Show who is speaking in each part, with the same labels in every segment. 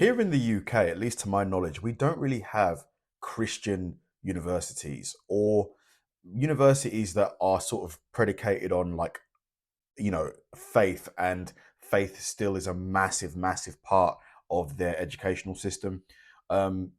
Speaker 1: Here in the UK, at least to my knowledge, we don't really have Christian universities or universities that are sort of predicated on faith, and faith still is a massive, massive part of their educational system. Um,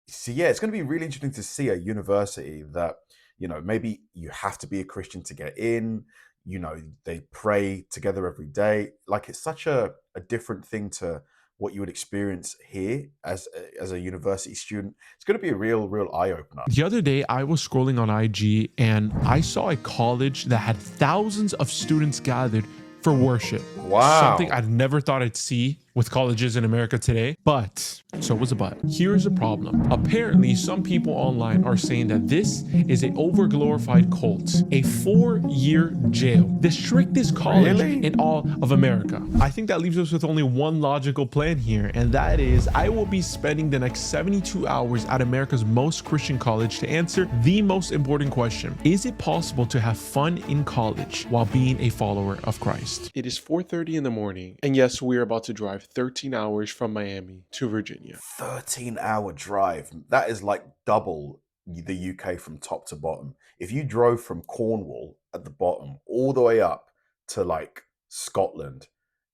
Speaker 1: so yeah, it's going to be really interesting to see a university that, maybe you have to be a Christian to get in. They pray together every day. Like, it's such a different thing to what you would experience here as a university student. It's going to be a real eye opener.
Speaker 2: The other day, I was scrolling on IG and I saw a college that had thousands of students gathered for worship.
Speaker 1: Wow.
Speaker 2: Something I'd never thought I'd see with colleges in America today. But, so was a but. Here's the problem. Apparently, some people online are saying that this is an overglorified cult, a 4-year jail, the strictest college in all of America. I think that leaves us with only one logical plan here, and that is I will be spending the next 72 hours at America's most Christian college to answer the most important question. Is it possible to have fun in college while being a follower of Christ? It is 4:30 in the morning, and yes, we're about to drive 13 hours from Miami to Virginia.
Speaker 1: 13-hour drive. That is like double the UK from top to bottom. If you drove from Cornwall at the bottom all the way up to like Scotland,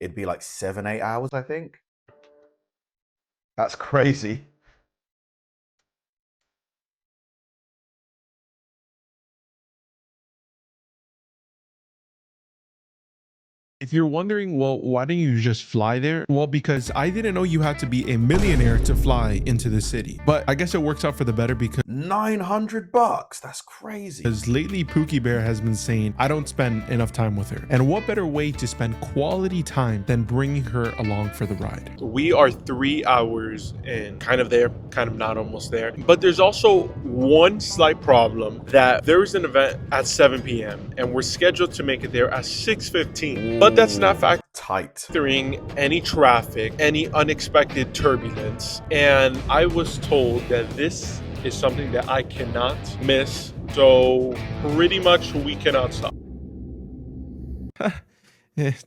Speaker 1: it'd be like 7-8 hours, I think. That's crazy.
Speaker 2: If you're wondering, well, why don't you just fly there? Well, because I didn't know you had to be a millionaire to fly into the city. But I guess it works out for the better because
Speaker 1: $900. That's crazy.
Speaker 2: Because lately Pookie Bear has been saying, I don't spend enough time with her. And what better way to spend quality time than bringing her along for the ride? We are 3 hours in, kind of there, kind of not almost there. But there's also one slight problem that there is an event at 7 p.m. and we're scheduled to make it there at 6:15. But that's not factoring any traffic, any unexpected turbulence. And I was told that this is something that I cannot miss. So pretty much we cannot stop.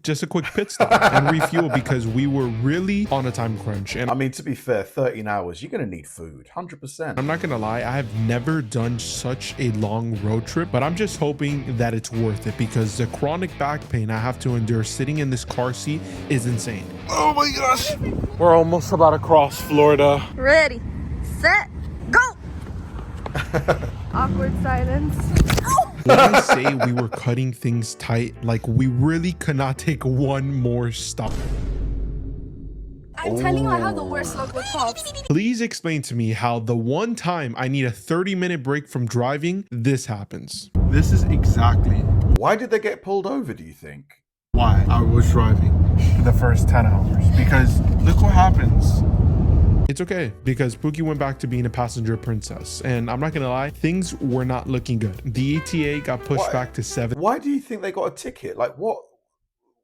Speaker 2: Just a quick pit stop and refuel because we were really on a time crunch. And
Speaker 1: I mean, to be fair, 13 hours, you're going to need food, 100%.
Speaker 2: I'm not going to lie, I have never done such a long road trip, but I'm just hoping that it's worth it because the chronic back pain I have to endure sitting in this car seat is insane. Oh my gosh. We're almost about to cross Florida.
Speaker 3: Ready, set, go. Awkward silence.
Speaker 2: When I say we were cutting things tight, like we really could not take one more stop.
Speaker 3: I'm telling you, I have the worst luck with cops.
Speaker 2: Please explain to me how the one time I need a 30-minute break from driving, this happens. This is exactly
Speaker 1: Why did they get pulled over, do you think?
Speaker 2: why I was driving for the first 10 hours. Because look what happens. It's okay because Pookie went back to being a passenger princess. And I'm not going to lie, things were not looking good. The ETA got pushed back to 7.
Speaker 1: Why do you think they got a ticket? Like, what?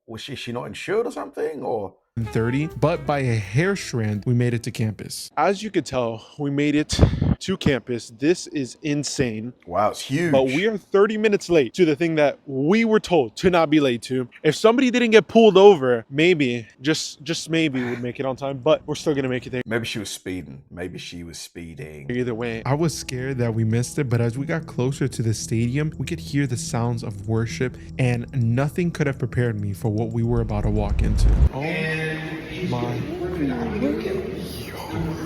Speaker 1: Was she not insured or something? Or
Speaker 2: 30, but by a hair strand, we made it to campus. As you could tell, we made it to campus. This is insane.
Speaker 1: wow, it's huge.
Speaker 2: But we are 30 minutes late to the thing that we were told to not be late to. If somebody didn't get pulled over, maybe, just maybe we'd make it on time, but we're still gonna make it there.
Speaker 1: Maybe she was speeding.
Speaker 2: Either way, I was scared that we missed it, but as we got closer to the stadium, we could hear the sounds of worship and nothing could have prepared me for what we were about to walk into. Oh my.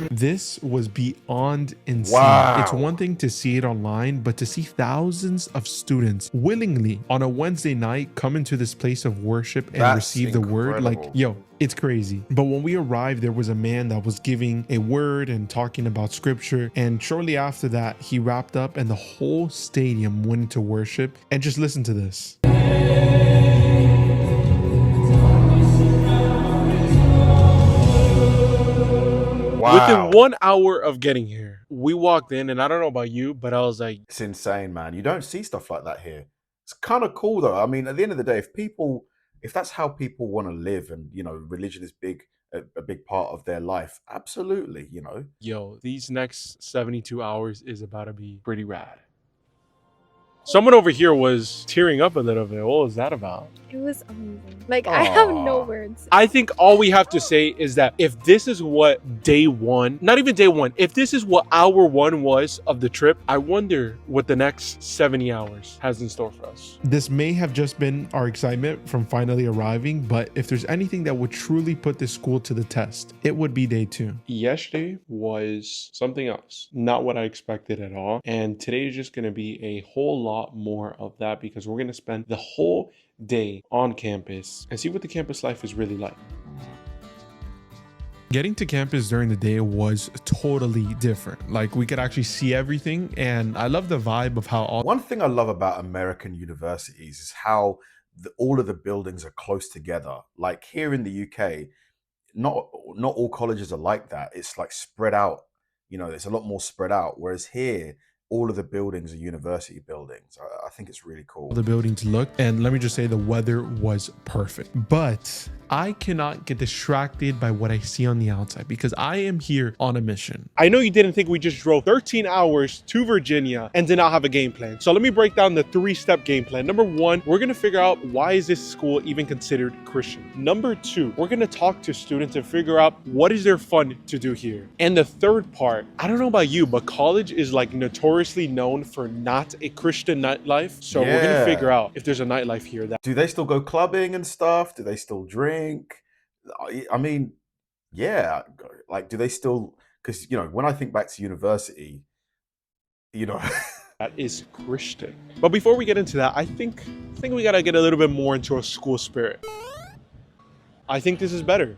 Speaker 2: This was beyond insane.
Speaker 1: Wow.
Speaker 2: It's one thing to see it online, but to see thousands of students willingly on a Wednesday night come into this place of worship and
Speaker 1: That's
Speaker 2: receive the word, like,
Speaker 1: incredible.
Speaker 2: yo, it's crazy. But when we arrived, there was a man that was giving a word and talking about scripture. And shortly after that, he wrapped up and the whole stadium went into worship. And just listen to this.
Speaker 1: Wow.
Speaker 2: Within 1 hour of getting here, we walked in, and I don't know about you, but I was like,
Speaker 1: It's insane, man. You don't see stuff like that here. It's kind of cool, though. I mean, at the end of the day, if that's how people want to live, and religion is a big part of their life, absolutely.
Speaker 2: yo, these next 72 hours is about to be pretty rad. Someone over here was tearing up a little bit. What was that about?
Speaker 3: It was amazing. Like, I have no words.
Speaker 2: I think all we have to say is that if this is what day one, not even day one, if this is what hour one was of the trip, I wonder what the next 70 hours has in store for us. This may have just been our excitement from finally arriving, but if there's anything that would truly put this school to the test, it would be day 2. Yesterday was something else, not what I expected at all. And today is just going to be a whole lot more of that, because we're going to spend the whole day on campus and see what the campus life is really like. Getting to campus during the day was totally different. Like, we could actually see everything, and I love the vibe of how all...
Speaker 1: One thing I love about American universities is how all of the buildings are close together. Like here in the UK, not all colleges are like that. It's like spread out. You know, it's a lot more spread out. Whereas here, all of the buildings are university buildings. I think it's really cool.
Speaker 2: The buildings look, and let me just say the weather was perfect. But I cannot get distracted by what I see on the outside, because I am here on a mission. I know you didn't think we just drove 13 hours to Virginia and did not have a game plan. So let me break down the 3-step game plan. Number 1, we're gonna figure out why is this school even considered Christian. Number 2, we're gonna talk to students and figure out what is there fun to do here. And the third part, I don't know about you, but college is like notoriously known for not a Christian nightlife. So we're gonna figure out if there's a nightlife here.
Speaker 1: Do they still go clubbing and stuff? Do they still drink? I mean, yeah, like, do they still, because, you know, when I think back to university, you know,
Speaker 2: that is Christian. But before we get into that, I think we gotta get a little bit more into a school spirit. I think this is better.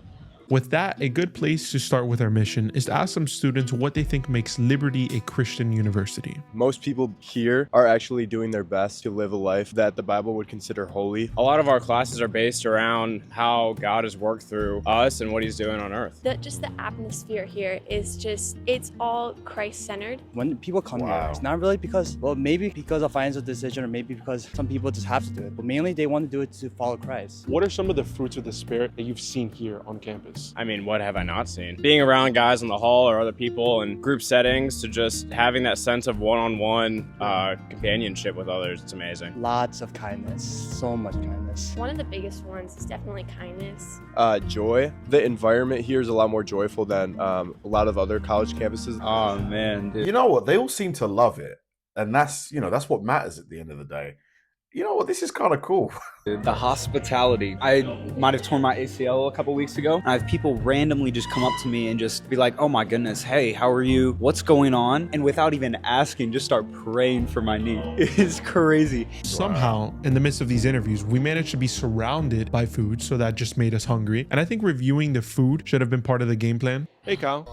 Speaker 2: With that, a good place to start with our mission is to ask some students what they think makes Liberty a Christian university.
Speaker 4: Most people here are actually doing their best to live a life that the Bible would consider holy.
Speaker 5: A lot of our classes are based around how God has worked through us and what he's doing on earth.
Speaker 3: Just the atmosphere here is just, it's all Christ-centered.
Speaker 6: When people come here, it's not really because, well, maybe because of financial decision, or maybe because some people just have to do it, but mainly they want to do it to follow Christ.
Speaker 2: What are some of the fruits of the Spirit that you've seen here on campus?
Speaker 5: I mean, what have I not seen? Being around guys in the hall or other people in group settings, to just having that sense of one-on-one companionship with others, it's amazing.
Speaker 6: Lots of kindness, so much kindness.
Speaker 3: One of the biggest ones is definitely kindness.
Speaker 4: Joy. The environment here is a lot more joyful than a lot of other college campuses.
Speaker 5: Oh man, dude.
Speaker 1: You know what? They all seem to love it. And that's, you know, that's what matters at the end of the day. You know what? This is kind of cool.
Speaker 7: The hospitality. I might have torn my ACL a couple weeks ago. I have people randomly just come up to me and just be like, oh my goodness, hey, how are you? What's going on? And without even asking, just start praying for my knee. It's crazy.
Speaker 2: Somehow, in the midst of these interviews, we managed to be surrounded by food, so that just made us hungry. And I think reviewing the food should have been part of the game plan. Hey, Kyle.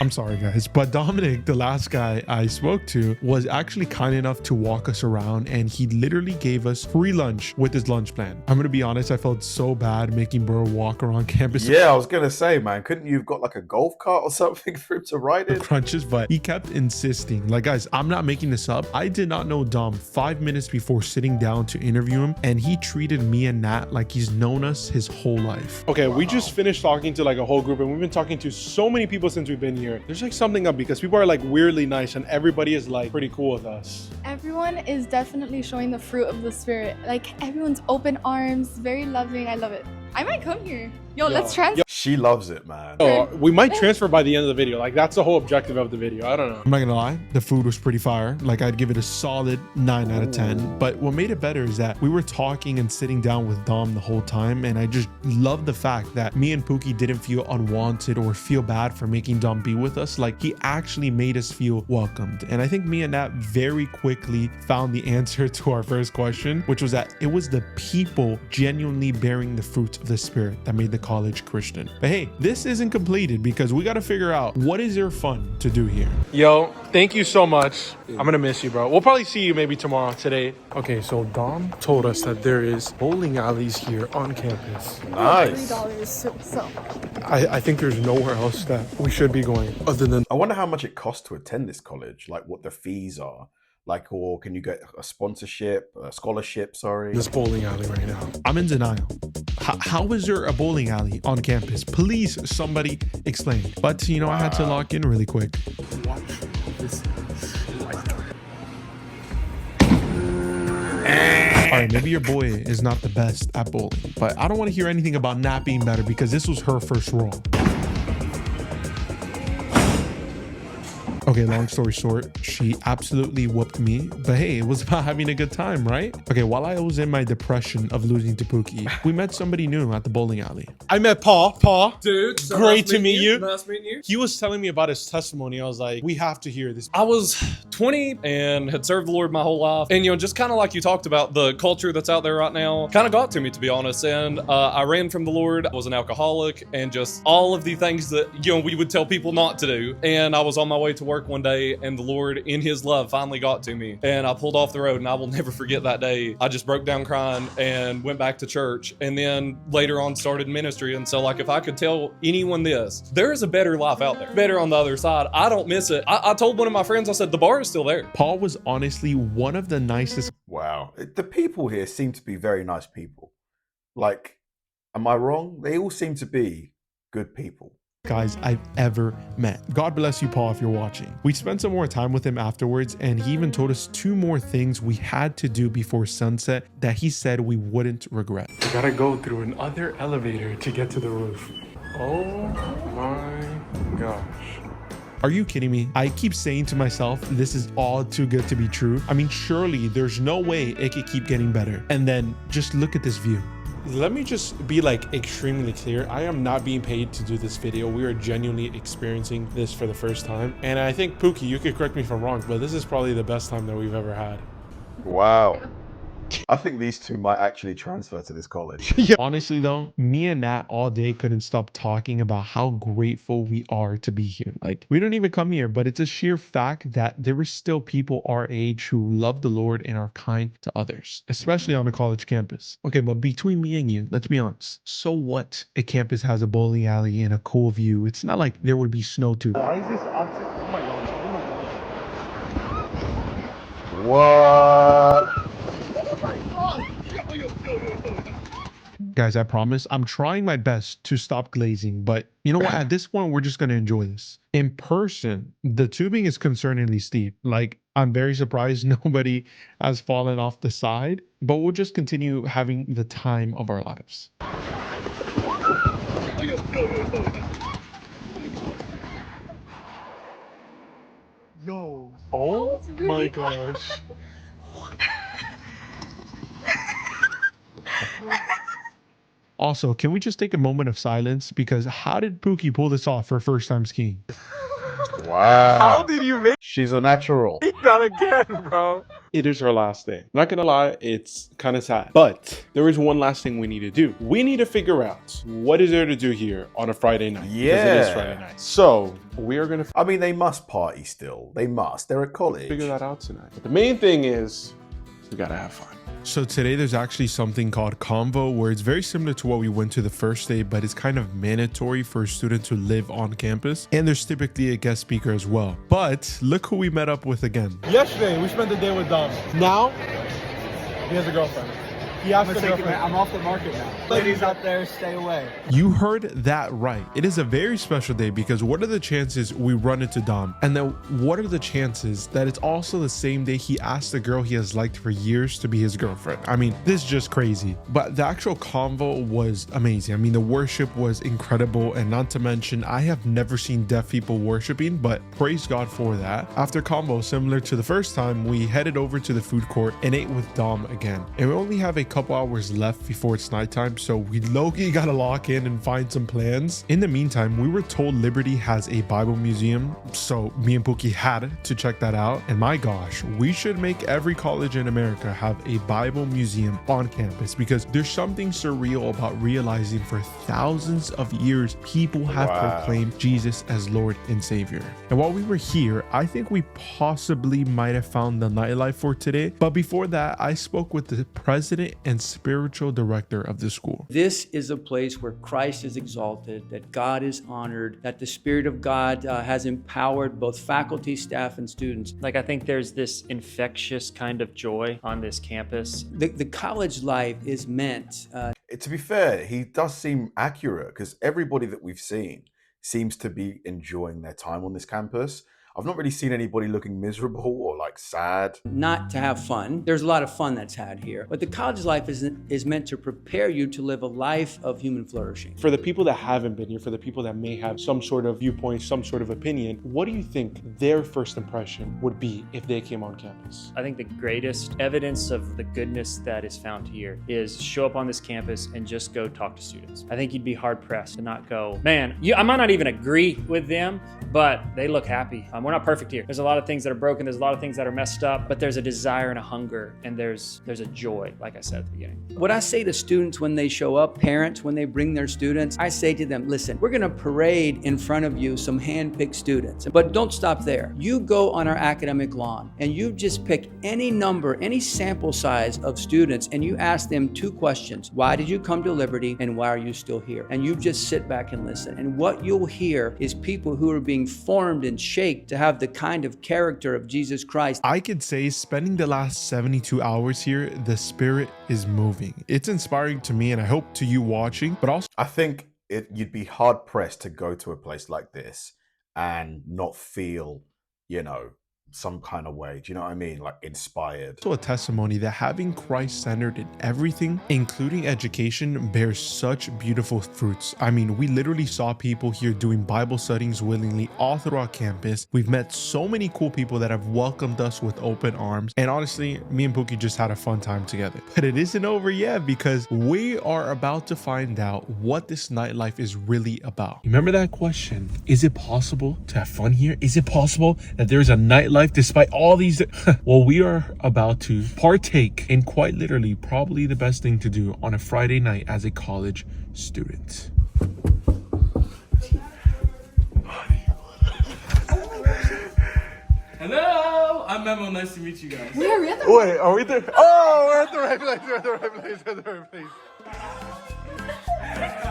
Speaker 2: I'm sorry, guys, but Dominic, the last guy I spoke to, was actually kind enough to walk us around, and he literally gave us free lunch with his lunch plan. I'm gonna be honest, I felt so bad making Burrow walk around campus.
Speaker 1: Yeah, I was gonna say, man, couldn't you have got like a golf cart or something for him to ride in?
Speaker 2: Crunches, but he kept insisting. Like, guys, I'm not making this up. I did not know Dom 5 minutes before sitting down to interview him, and he treated me and Nat like he's known us his whole life. Okay, we just finished talking to like a whole group, and we've been talking to so many people since we've been here. There's like something up, because people are like weirdly nice, and everybody is like pretty cool with us.
Speaker 8: Everyone is definitely showing the fruit of the Spirit. Like, everyone's open arms, very loving. I love it. I might come here. Yo, let's try.
Speaker 1: She loves it, man.
Speaker 2: Oh, we might transfer by the end of the video. Like, that's the whole objective of the video. I don't know. I'm not gonna lie, the food was pretty fire. Like, I'd give it a solid 9 out of 10. But what made it better is that we were talking and sitting down with Dom the whole time, and I just love the fact that me and Pookie didn't feel unwanted or feel bad for making Dom be with us. Like, he actually made us feel welcomed. And I think me and Nat very quickly found the answer to our first question, which was that it was the people genuinely bearing the fruits of the Spirit that made the college Christian. But hey, this isn't completed, because we got to figure out what is there fun to do here. Yo, thank you so much. I'm gonna miss you, bro. We'll probably see you maybe tomorrow. Today. Okay, so Dom told us that there is bowling alleys here on campus.
Speaker 1: Nice.
Speaker 8: $3. So.
Speaker 2: I think there's nowhere else that we should be going other than...
Speaker 1: I wonder how much it costs to attend this college, like what the fees are. Like, or can you get a sponsorship, a scholarship, sorry?
Speaker 2: This bowling alley right now. I'm in denial. How is there a bowling alley on campus? Please, somebody explain. But, you know, I had to lock in really quick. Watch this. right, maybe your boy is not the best at bowling, but I don't want to hear anything about not being better because this was her first roll. Okay, long story short, she absolutely whooped me, but hey, it was about having a good time, right? Okay, while I was in my depression of losing to Pookie, we met somebody new at the bowling alley. I met Paul. Paul, dude, so great to meet you. Nice meeting you. He was telling me about his testimony. I was like, we have to hear this.
Speaker 9: I was 20 and had served the Lord my whole life. And, just kind of like you talked about, the culture that's out there right now kind of got to me, to be honest. And I ran from the Lord. I was an alcoholic and just all of the things that, we would tell people not to do. And I was on my way to work one day and the Lord in his love finally got to me and I pulled off the road, and I will never forget that day. I just broke down crying and went back to church, and then later on started ministry. And so, like, if I could tell anyone this, there is a better life out there, better on the other side. I don't miss it. I told one of my friends, I said, the bar is still there.
Speaker 2: Paul was honestly one of the nicest.
Speaker 1: Wow. The people here seem to be very nice people. Like, am I wrong? They all seem to be good people.
Speaker 2: Guys I've ever met. God bless you, Paul, if you're watching. We spent some more time with him afterwards, and he even told us 2 more things we had to do before sunset that he said we wouldn't regret.
Speaker 10: We gotta go through another elevator to get to the roof. Oh my gosh.
Speaker 2: Are you kidding me? I keep saying to myself, this is all too good to be true. I mean, surely there's no way it could keep getting better. And then just look at this view.
Speaker 10: Let me just be extremely clear. I am not being paid to do this video. We are genuinely experiencing this for the first time. And I think, Pookie, you could correct me if I'm wrong, but this is probably the best time that we've ever had.
Speaker 1: Wow. I think these two might actually transfer to this college.
Speaker 2: Yeah. Honestly though, me and Nat all day couldn't stop talking about how grateful we are to be here. Like, we don't even come here, but it's a sheer fact that there is still people our age who love the Lord and are kind to others, especially on a college campus. Okay, but between me and you, let's be honest. So what? A campus has a bowling alley and a cool view. It's not like there would be snow too.
Speaker 10: Why is this opposite? Oh my gosh. Oh my
Speaker 1: What?
Speaker 2: Guys, I promise I'm trying my best to stop glazing, but you know what? At this point, we're just going to enjoy this. In person, the tubing is concerningly steep. Like, I'm very surprised nobody has fallen off the side, but we'll just continue having the time of our lives.
Speaker 10: Yo. Oh my gosh.
Speaker 2: Also, can we just take a moment of silence? Because how did Pookie pull this off for first time skiing?
Speaker 1: Wow.
Speaker 10: How did you make
Speaker 1: She's a natural.
Speaker 10: that again, bro? It is her last day. Not gonna lie, it's kind of sad. But there is one last thing we need to do. We need to figure out what is there to do here on a Friday night. Because it is Friday night. So we are gonna
Speaker 1: I mean, they must party still. They must. They're at college.
Speaker 10: figure that out tonight. But the main thing is we gotta have fun.
Speaker 2: So today there's actually something called Convo, where it's very similar to what we went to the first day, but it's kind of mandatory for a student to live on campus. And there's typically a guest speaker as well. But look who we met up with again.
Speaker 10: Yesterday, we spent the day with Dom. Now, he has a girlfriend. He has a girlfriend.
Speaker 7: I'm off the market now. Ladies out there, stay away.
Speaker 2: You heard that right. It is a very special day because what are the chances we run into Dom? And then what are the chances that it's also the same day he asked the girl he has liked for years to be his girlfriend? I mean, this is just crazy. But the actual convo was amazing. I mean, the worship was incredible. And not to mention, I have never seen deaf people worshiping, but praise God for that. After convo, similar to the first time, we headed over to the food court and ate with Dom again. And we only have a couple hours left before it's nighttime, so we low-key gotta lock in and find some plans. In the meantime, we were told Liberty has a Bible museum, so me and Pookie had to check that out. And my gosh, we should make every college in America have a Bible museum on campus, because there's something surreal about realizing for thousands of years people have proclaimed Jesus as Lord and Savior. And while we were here, I think we possibly might have found the nightlife for today. But before that, I spoke with the president and spiritual director of the school.
Speaker 11: This is a place where Christ is exalted, that God is honored, that the Spirit of God has empowered both faculty, staff, and students.
Speaker 12: Like, I think there's this infectious kind of joy on this campus.
Speaker 11: The college life is meant.
Speaker 1: To be fair, he does seem accurate because everybody that we've seen seems to be enjoying their time on this campus. I've not really seen anybody looking miserable or like sad.
Speaker 11: Not to have fun. There's a lot of fun that's had here. But the college life is meant to prepare you to live a life of human flourishing.
Speaker 10: For the people that haven't been here, for the people that may have some sort of viewpoint, some sort of opinion, what do you think their first impression would be if they came on campus?
Speaker 12: I think the greatest evidence of the goodness that is found here is show up on this campus and just go talk to students. I think you'd be hard pressed to not go, man, I might not even agree with them, but they look happy. We're not perfect here. There's a lot of things that are broken. There's a lot of things that are messed up, but there's a desire and a hunger, and there's a joy, like I said at the beginning.
Speaker 11: What I say to students when they show up, parents, when they bring their students, I say to them, listen, we're gonna parade in front of you some hand-picked students, but don't stop there. You go on our academic lawn and you just pick any number, any sample size of students, and you ask them 2 questions. Why did you come to Liberty, and why are you still here? And you just sit back and listen. And what you'll hear is people who are being formed and shaped to have the kind of character of Jesus Christ.
Speaker 2: I could say spending the last 72 hours here, the Spirit is moving. It's inspiring to me, and I hope to you watching, but also
Speaker 1: I think you'd be hard pressed to go to a place like this and not feel, you know, some kind of way. Do you know what I mean? Like inspired.
Speaker 2: also a testimony that having Christ centered in everything, including education, bears such beautiful fruits. I mean, we literally saw people here doing Bible studies willingly all throughout campus. We've met so many cool people that have welcomed us with open arms. And honestly, me and Pookie just had a fun time together. But it isn't over yet, because we are about to find out what this nightlife is really about. Remember that question? Is it possible to have fun here? Is it possible that there's a nightlife despite all these? Well, we are about to partake in quite literally probably the best thing to do on a Friday night as a college student.
Speaker 13: Hello, I'm Memo. Nice to meet you guys.
Speaker 8: Wait,
Speaker 10: are we there? Oh, we're at the right place. We're at the right place. We're at the right place.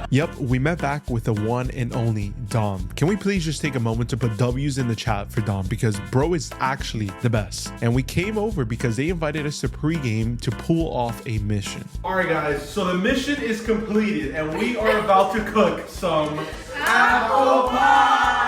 Speaker 2: Yep, we met back with the one and only Dom. Can we please just take a moment to put W's in the chat for Dom, because bro is actually the best. And we came over because they invited us to pregame to pull off a mission.
Speaker 10: All right, guys. So the mission is completed, and we are about to cook some apple pie.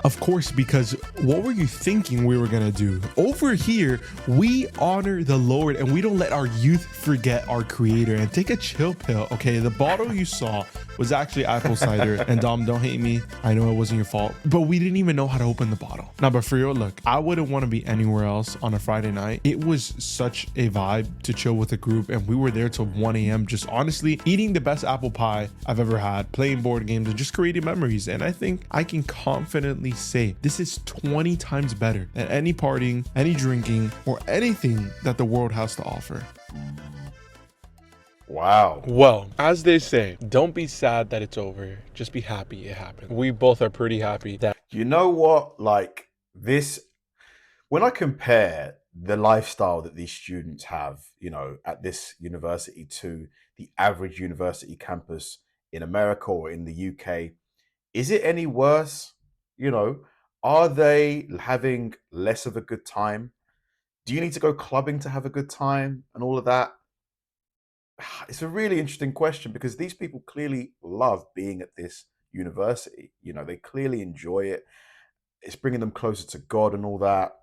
Speaker 2: Of course, because what were you thinking we were gonna do? Over here, we honor the Lord and we don't let our youth forget our Creator. And take a chill pill, okay? The bottle you saw was actually apple cider. And Dom, don't hate me. I know it wasn't your fault, but we didn't even know how to open the bottle. Now, but for real, look, I wouldn't want to be anywhere else on a Friday night. It was such a vibe to chill with a group, and we were there till 1 a.m. just honestly eating the best apple pie I've ever had, playing board games, and just creating memories. And I think I can confidently say this is 20 times better than any partying, any drinking, or anything that the world has to offer.
Speaker 1: Wow.
Speaker 10: Well, as they say, don't be sad that it's over. Just be happy it happened. We both are pretty happy that.
Speaker 1: You know what? Like this, when I compare the lifestyle that these students have, you know, at this university to the average university campus in America or in the UK, is it any worse? You know, are they having less of a good time? Do you need to go clubbing to have a good time and all of that? It's a really interesting question, because these people clearly love being at this university. You know, they clearly enjoy it. It's bringing them closer to God and all that.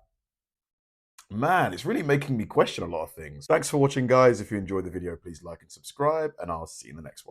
Speaker 1: Man, it's really making me question a lot of things. Thanks for watching, guys. If you enjoyed the video, please like and subscribe, and I'll see you in the next one.